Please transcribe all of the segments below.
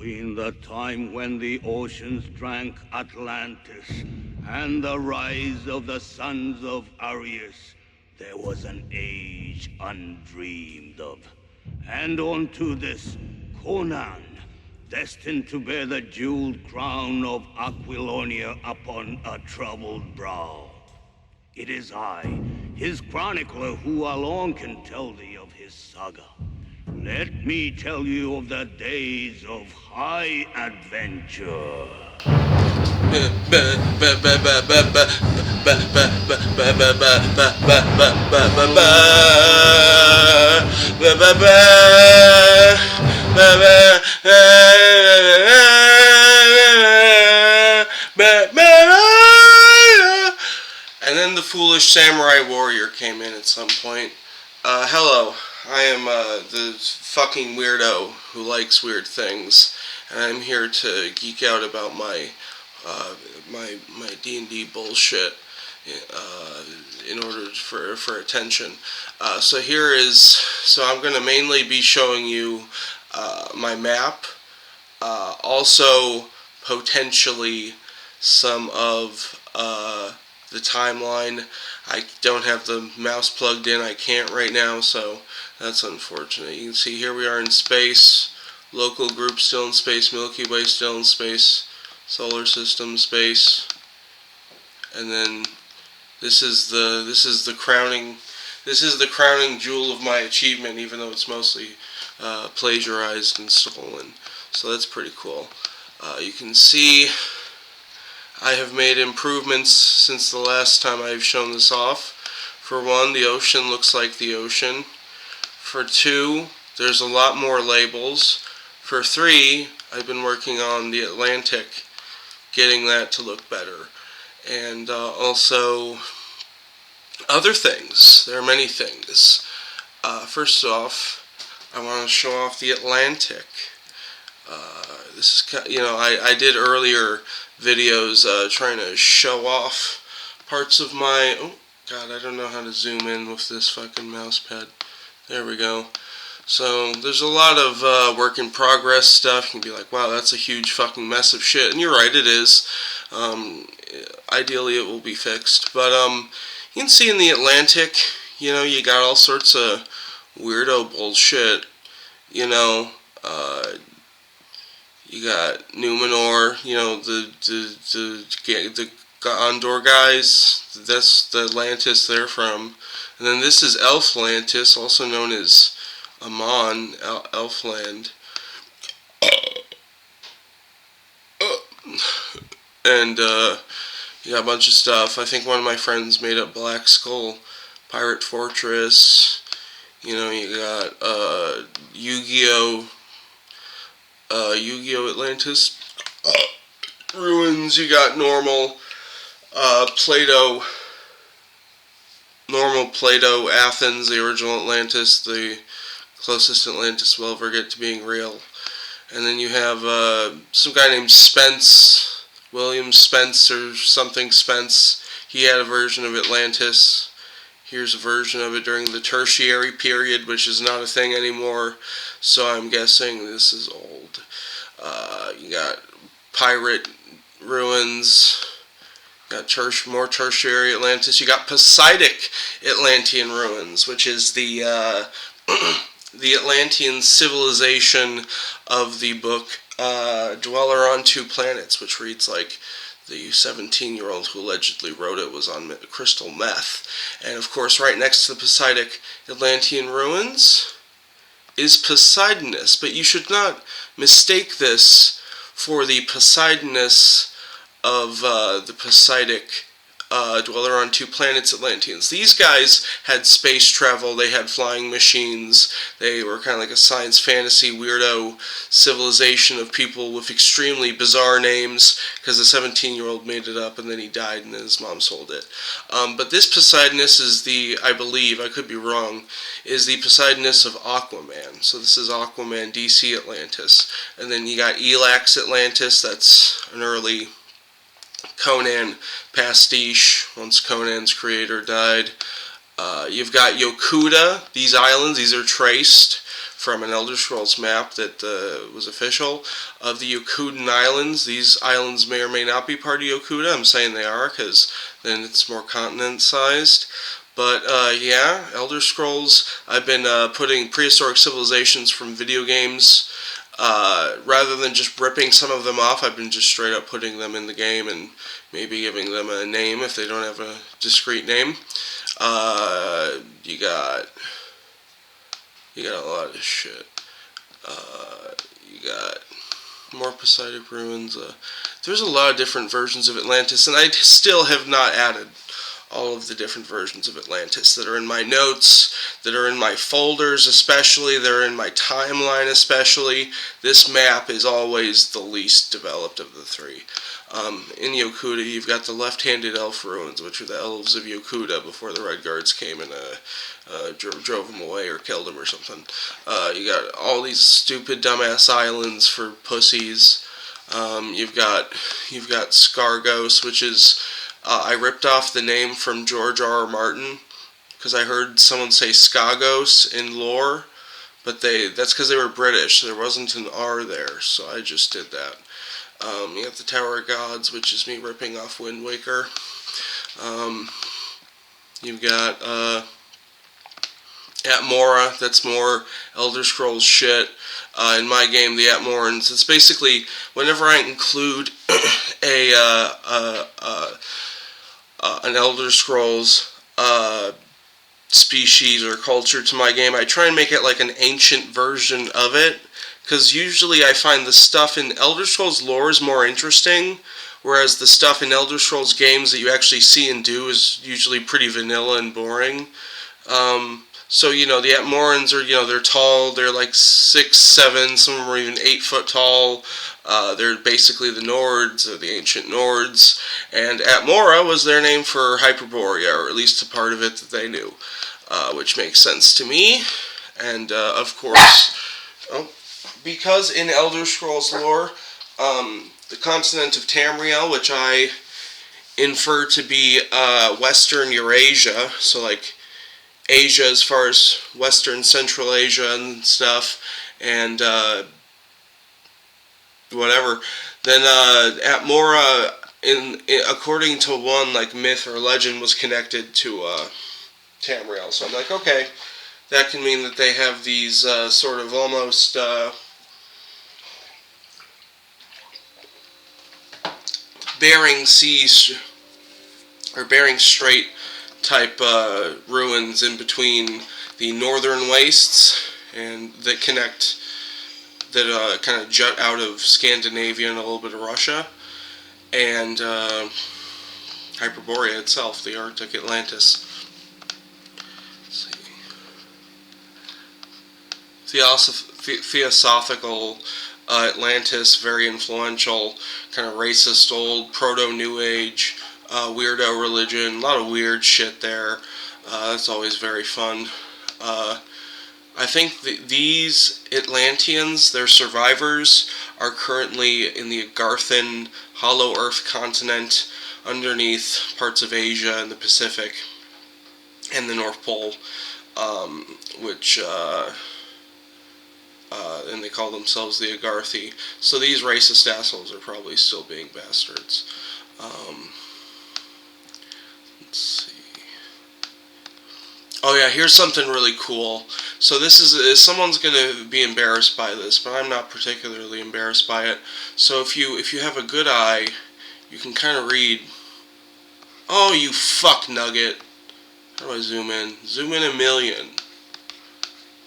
Between the time when the oceans drank Atlantis and the rise of the sons of Arius, there was an age undreamed of. And unto this, Conan, destined to bear the jeweled crown of Aquilonia upon a troubled brow. It is I, his chronicler, who alone can tell thee of his saga. Let me tell you of the days of high adventure. And then the foolish samurai warrior came in at some point. Hello, I am the fucking weirdo who likes weird things, and I'm here to geek out about my D&D bullshit in order for attention. So I'm going to mainly be showing you my map, also potentially some of the timeline. I don't have the mouse plugged in, I can't right now, so that's unfortunate. You can see here we are in space, local group still in space, Milky Way still in space, solar system space, and then this is the crowning jewel of my achievement, even though it's mostly plagiarized and stolen. So that's pretty cool. You can see I have made improvements since the last time I've shown this off. For one, the ocean looks like the ocean. For two, there's a lot more labels. For three, I've been working on the Atlantic, getting that to look better. And also other things. There are many things. First off, I want to show off the Atlantic. This is, I did earlier videos trying to show off parts of my, oh god, I don't know how to zoom in with this fucking mouse pad. There we go. So there's a lot of work in progress stuff. You can be like, wow, that's a huge fucking mess of shit, and you're right, it is. Ideally it will be fixed, but you can see in the Atlantic, you got all sorts of weirdo bullshit. You got Numenor, the Gondor guys. That's the Atlantis they're from. And then this is Elflantis, also known as Amon, Elfland. And you got a bunch of stuff. I think one of my friends made up Black Skull, Pirate Fortress. You got Yu-Gi-Oh! Yu-Gi-Oh! Atlantis ruins. You got normal Plato Athens, the original Atlantis, the closest Atlantis will ever get to being real. And then you have some guy named Spence, William Spence or something Spence. He had a version of Atlantis. Here's a version of it during the Tertiary period, which is not a thing anymore, so I'm guessing this is old. You got pirate ruins, you got more Tertiary Atlantis. You got Poseidic Atlantean ruins, which is the the Atlantean civilization of the book Dweller on Two Planets, which reads like the 17-year-old who allegedly wrote it was on crystal meth. And of course, right next to the Poseidic Atlantean ruins is Poseidonus, but you should not mistake this for the Poseidonus of the Poseidic dweller on two planets, Atlanteans. These guys had space travel, they had flying machines, they were kind of like a science fantasy weirdo civilization of people with extremely bizarre names, because a 17-year-old made it up and then he died and then his mom sold it. But this Poseidonus is the, I believe, I could be wrong, is the Poseidonus of Aquaman. So this is Aquaman DC Atlantis. And then you got Elax Atlantis, that's an early Conan pastiche, once Conan's creator died. You've got Yokuda, these islands, these are traced from an Elder Scrolls map that was official, of the Yokudan Islands. These islands may or may not be part of Yokuda. I'm saying they are, because then it's more continent-sized. But yeah, Elder Scrolls, I've been putting prehistoric civilizations from video games. Rather than just ripping some of them off, I've been just straight up putting them in the game and maybe giving them a name if they don't have a discrete name. You got a lot of shit. You got more Poseidon ruins. There's a lot of different versions of Atlantis, and I still have not added all of the different versions of Atlantis that are in my notes, that are in my folders especially, that are in my timeline especially. This map is always the least developed of the three. In Yokuda, you've got the left-handed elf ruins, which are the elves of Yokuda before the Red Guards came and drove them away or killed them or something. You got all these stupid dumbass islands for pussies. You've got Scargos, which is I ripped off the name from George R.R. Martin because I heard someone say Skagos in lore, but that's because they were British. There wasn't an R there, so I just did that. You have the Tower of Gods, which is me ripping off Wind Waker. You've got Atmora, that's more Elder Scrolls shit. In my game, the Atmorans, it's basically whenever I include an Elder Scrolls species or culture to my game, I try and make it like an ancient version of it, because usually I find the stuff in Elder Scrolls lore is more interesting, whereas the stuff in Elder Scrolls games that you actually see and do is usually pretty vanilla and boring. So, you know, the Atmorans are, you know, they're tall, they're like 6, 7, some of them are even 8 foot tall. They're basically the Nords, or the ancient Nords, and Atmora was their name for Hyperborea, or at least a part of it that they knew, which makes sense to me. And, of course, because in Elder Scrolls lore, the continent of Tamriel, which I infer to be Western Eurasia, so like Asia as far as Western Central Asia and stuff, and whatever, then Atmora, according to one like myth or legend, was connected to Tamriel. So I'm like, okay, that can mean that they have these sort of almost Bering Sea or Bering Strait type ruins in between the northern wastes and that connect, that kind of jut out of Scandinavia and a little bit of Russia, and Hyperborea itself, the Arctic Atlantis. Let's see. Theosophical Atlantis, very influential, kind of racist, old, proto-New Age, weirdo religion, a lot of weird shit there. That's always very fun. I think these Atlanteans, their survivors, are currently in the Agarthan Hollow Earth continent underneath parts of Asia and the Pacific and the North Pole, which and they call themselves the Agarthi. So these racist assholes are probably still being bastards. Let's see. Oh yeah, here's something really cool. So this is someone's gonna be embarrassed by this, but I'm not particularly embarrassed by it. So if you have a good eye, you can kind of read. Oh, you fuck nugget! How do I zoom in? Zoom in a million.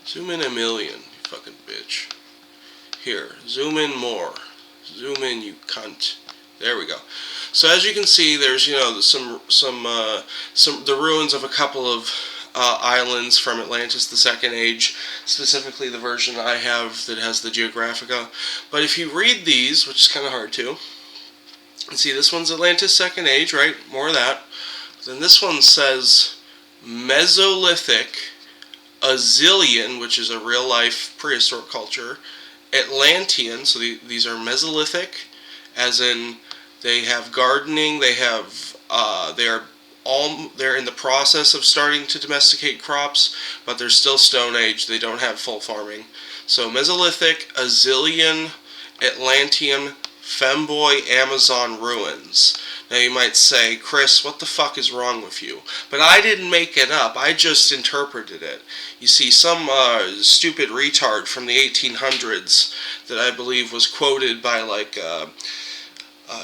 Zoom in a million, you fucking bitch. Here, zoom in more. Zoom in, you cunt. There we go. So as you can see, there's the ruins of a couple of islands from Atlantis, the Second Age, specifically the version I have that has the Geographica. But if you read these, which is kind of hard to, you can see this one's Atlantis Second Age, right? More of that. Then this one says Mesolithic, Azilian, which is a real-life prehistoric culture, Atlantean, so these are Mesolithic, as in they have gardening, they're in the process of starting to domesticate crops, but they're still Stone Age. They don't have full farming. So Mesolithic, Azilian, Atlantean, Femboy, Amazon ruins. Now you might say, Chris, what the fuck is wrong with you? But I didn't make it up. I just interpreted it. You see, some stupid retard from the 1800s that I believe was quoted by like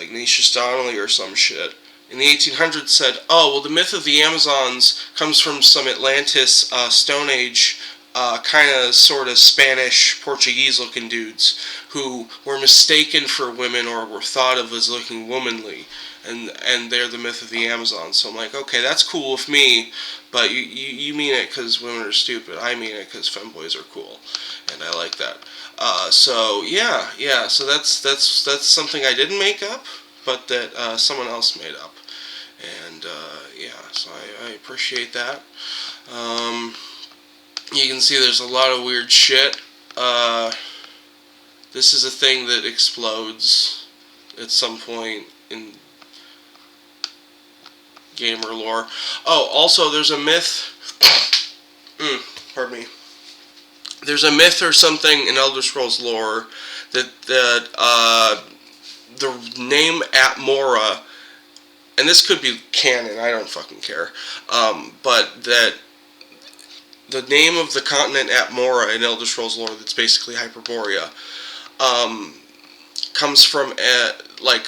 Ignatius Donnelly or some shit in the 1800s said, oh, well, the myth of the Amazons comes from some Atlantis Stone Age kind of sort of Spanish Portuguese looking dudes who were mistaken for women or were thought of as looking womanly, and they're the myth of the Amazons. So I'm like, okay, that's cool with me, but you mean it because women are stupid. I mean it because femboys are cool, and I like that. So that's something I didn't make up, but that someone else made up. And so I appreciate that. You can see there's a lot of weird shit. This is a thing that explodes at some point in gamer lore. Oh, also there's a myth. Pardon me. There's a myth or something in Elder Scrolls lore that the name Atmora, and this could be canon, I don't fucking care, but that the name of the continent Atmora in Elder Scrolls lore, that's basically Hyperborea, comes from like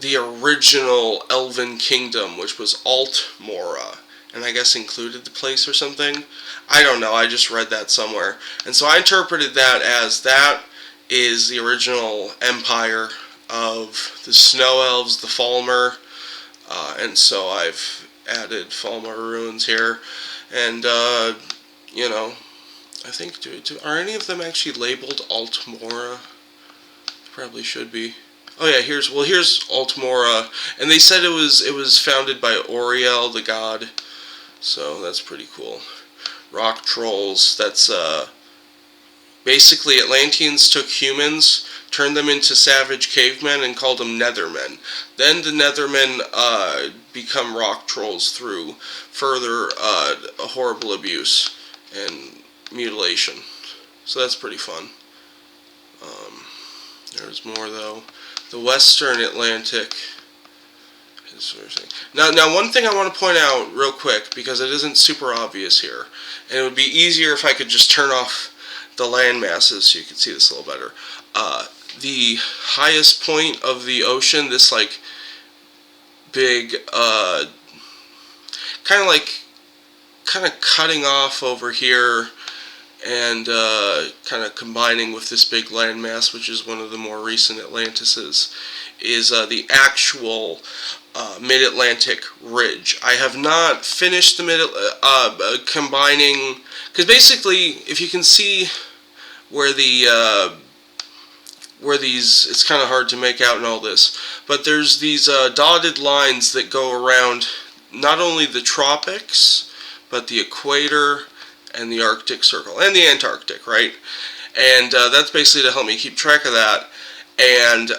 the original Elven kingdom, which was Altmora, and I guess included the place or something. I don't know, I just read that somewhere. And so I interpreted that as that is the original empire of the Snow Elves, the Falmer, and so I've added Falmer ruins here. And, I think, are any of them actually labeled Altmora? Probably should be. Oh yeah, here's Altmora, and they said it was founded by Oriel, the god, so that's pretty cool. Rock trolls, that's, basically Atlanteans took humans, turned them into savage cavemen, and called them Nethermen. Then the Nethermen become rock trolls through further horrible abuse and mutilation. So that's pretty fun. There's more though. The Western Atlantic. Now, one thing I want to point out real quick, because it isn't super obvious here, and it would be easier if I could just turn off the land masses so you could see this a little better. The highest point of the ocean, this like big, kind of cutting off over here, and kind of combining with this big landmass, which is one of the more recent Atlantises, is the actual Mid-Atlantic Ridge. I have not finished the combining, because basically, if you can see where it's kind of hard to make out in all this, but there's these dotted lines that go around not only the tropics, but the equator and the Arctic Circle, and the Antarctic, right? And that's basically to help me keep track of that. And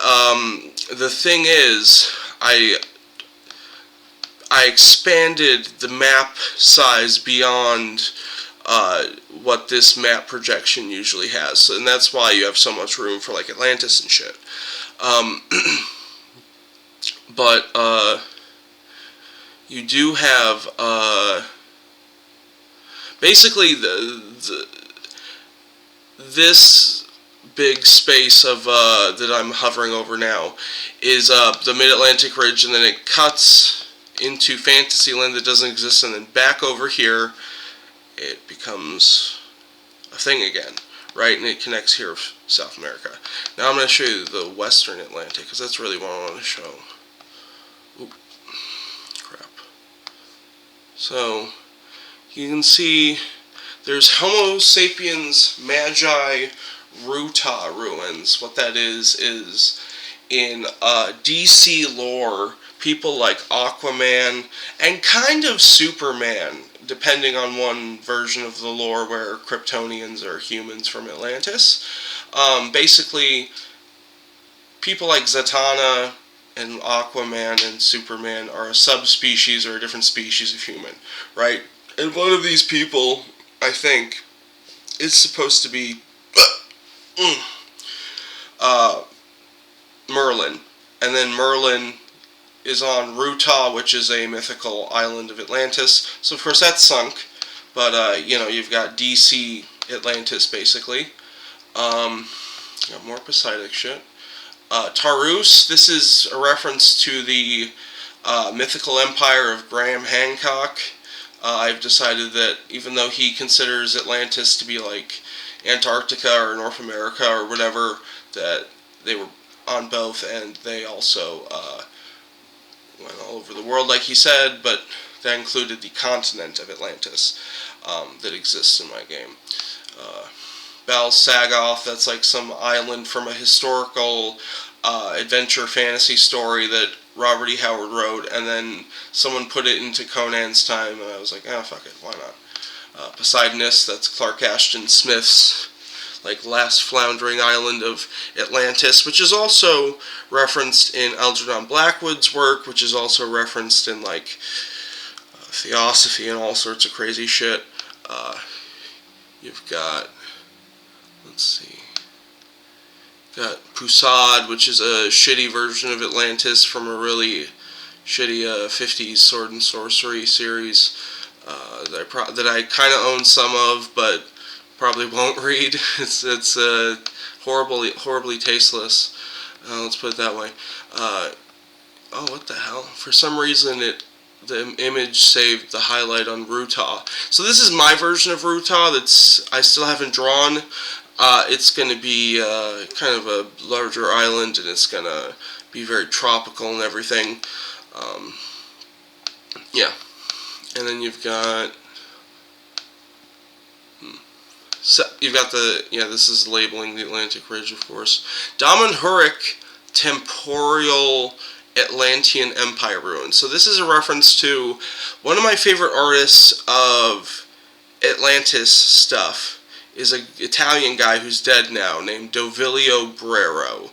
the thing is, I expanded the map size beyond what this map projection usually has, and that's why you have so much room for like Atlantis and shit. But you do have basically this big space of that I'm hovering over now is the Mid-Atlantic Ridge, and then it cuts into Fantasyland that doesn't exist, and then back over here it becomes a thing again, right? And it connects here with South America. Now I'm going to show you the Western Atlantic, because that's really what I want to show. So you can see there's Homo sapiens Magi Ruta ruins. What that is in DC lore, people like Aquaman and kind of Superman, depending on one version of the lore where Kryptonians are humans from Atlantis. Basically, people like Zatanna and Aquaman and Superman are a subspecies or a different species of human, right? And one of these people, I think, is supposed to be Merlin. And then Merlin is on Ruta, which is a mythical island of Atlantis. So of course that's sunk. But, you've got DC Atlantis, basically. Got more Poseidon shit. Tarus, this is a reference to the mythical empire of Graham Hancock. I've decided that even though he considers Atlantis to be like Antarctica or North America or whatever, that they were on both, and they also went all over the world, like he said, but that included the continent of Atlantis that exists in my game. Bal Sagoth, that's like some island from a historical adventure fantasy story that Robert E. Howard wrote, and then someone put it into Conan's time, and I was like, fuck it, why not? Poseidonus, that's Clark Ashton Smith's like last floundering island of Atlantis, which is also referenced in Algernon Blackwood's work, which is also referenced in like Theosophy and all sorts of crazy shit. You've got, let's see, got Pusad, which is a shitty version of Atlantis from a really shitty 50s sword and sorcery series that I kind of own some of, but probably won't read. It's horribly tasteless. Let's put it that way. What the hell? For some reason, the image saved the highlight on Ruta. So this is my version of Ruta that's I still haven't drawn. It's going to be kind of a larger island, and it's going to be very tropical and everything. Yeah. And then you've got... So you've got this is labeling the Atlantic Ridge, of course. Damanhuric Temporal Atlantean Empire Ruins. So this is a reference to one of my favorite artists of Atlantis stuff is an Italian guy who's dead now named Dovilio Brero.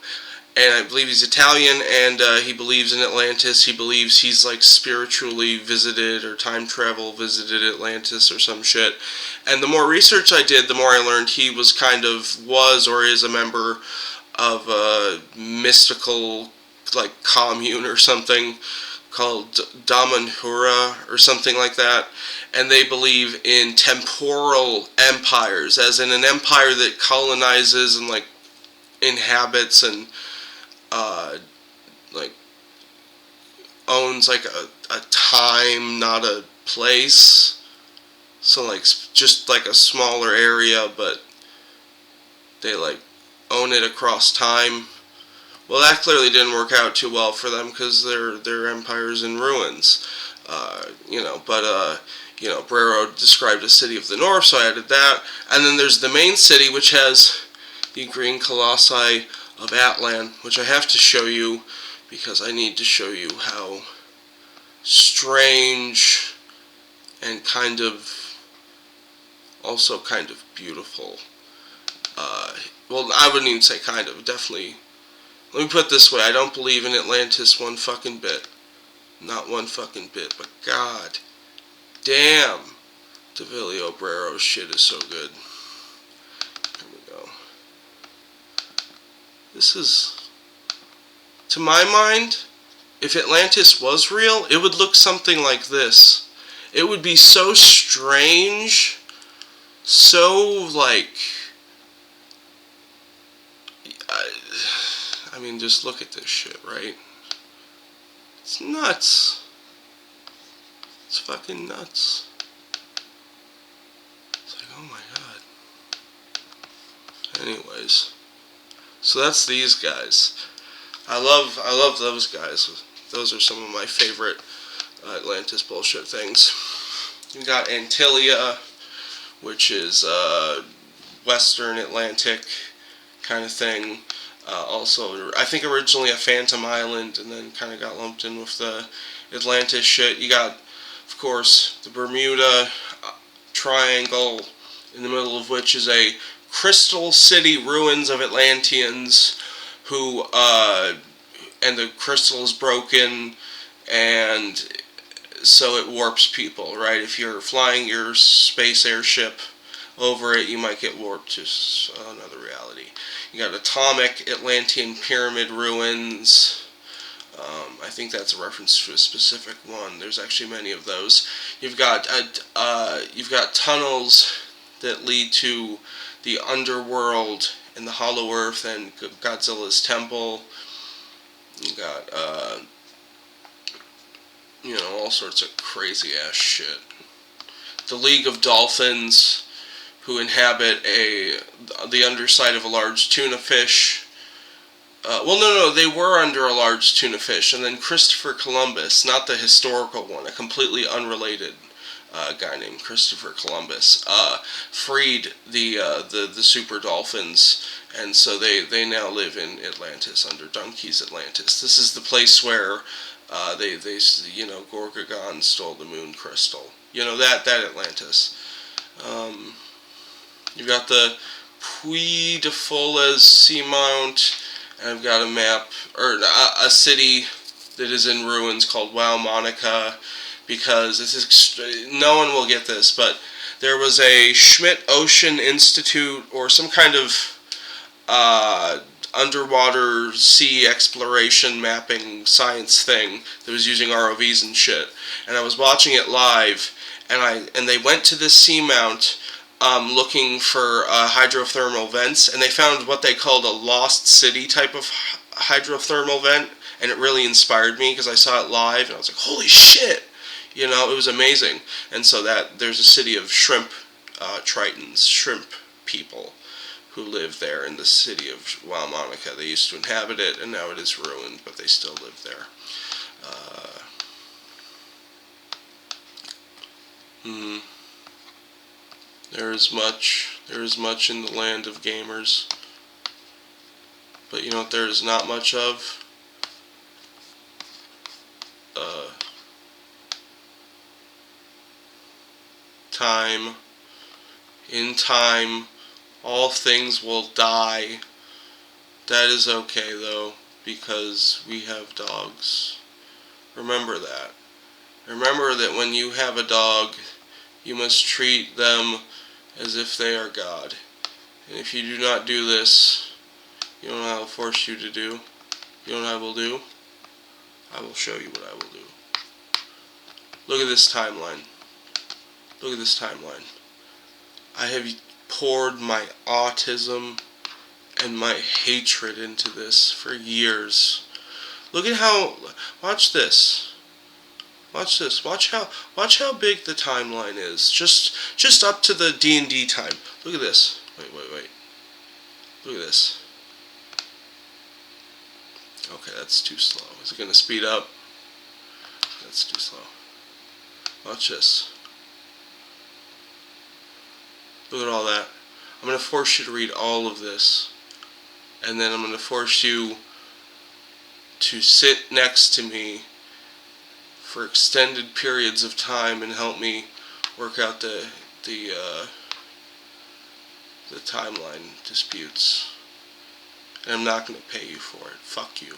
And I believe he's Italian, and he believes in Atlantis. He believes he's like spiritually visited or time travel visited Atlantis or some shit. And the more research I did, the more I learned he was or is a member of a mystical like commune or something called Damanhura or something like that. And they believe in temporal empires, as in an empire that colonizes and like inhabits and like owns like a time, not a place. So like just like a smaller area, but they like own it across time. Well, that clearly didn't work out too well for them because their empire's in ruins. Brero described a city of the north, so I added that. And then there's the main city, which has the green colossi of Atlan, which I have to show you because I need to show you how strange and also kind of beautiful. Well, I wouldn't even say kind of, definitely. Let me put it this way, I don't believe in Atlantis one fucking bit. Not one fucking bit, but god damn, Dovilio Brero's shit is so good. Here we go. This is, to my mind, if Atlantis was real, it would look something like this. It would be so strange, so like, I mean, just look at this shit, right? It's nuts. It's fucking nuts. It's like, oh my god. Anyways, so that's these guys. I love those guys. Those are some of my favorite Atlantis bullshit things. You got Antilia, which is Western Atlantic kind of thing. Also, I think originally a Phantom Island, and then kind of got lumped in with the Atlantis shit. You got, of course, the Bermuda Triangle, in the middle of which is a crystal city ruins of Atlanteans who, and the crystal is broken, and so it warps people, right? If you're flying your space airship over it, you might get warped to another reality. You got atomic Atlantean pyramid ruins. I think that's a reference to a specific one. There's actually many of those. You've got tunnels that lead to the underworld and the Hollow Earth and Godzilla's temple. You got all sorts of crazy ass shit. The League of Dolphins, who inhabit the underside of a large tuna fish. No, they were under a large tuna fish, and then Christopher Columbus, not the historical one, a completely unrelated guy named Christopher Columbus, freed the super dolphins, and so they now live in Atlantis, under Donkey's Atlantis. This is the place where Gorgon stole the moon crystal. That Atlantis. You've got the Puy de Foles seamount, and I've got a map, or a city that is in ruins called Wow Monica, because no one will get this, but there was a Schmidt Ocean Institute, or some kind of underwater sea exploration mapping science thing that was using ROVs and shit, and I was watching it live, and they went to this seamount looking for hydrothermal vents, and they found what they called a lost city type of hydrothermal vent, and it really inspired me because I saw it live, and I was like, holy shit! It was amazing. And so there's a city of shrimp tritons, shrimp people, who live there in the city of Wow Monica. They used to inhabit it, and now it is ruined, but they still live there. There is much in the land of gamers. But you know what there is not much of? Time. In time, all things will die. That is okay though, because we have dogs. Remember that. Remember that when you have a dog, you must treat them as if they are God. And if you do not do this, you know what I will force you to do? You know what I will do? I will show you what I will do. Look at this timeline. Look at this timeline. I have poured my autism and my hatred into this for years. Look at how, watch this. Watch this. Watch how big the timeline is. Just up to the D&D time. Look at this. Wait. Look at this. Okay, that's too slow. Is it going to speed up? That's too slow. Watch this. Look at all that. I'm going to force you to read all of this. And then I'm going to force you to sit next to me for extended periods of time and help me work out the timeline disputes. And I'm not going to pay you for it. Fuck you.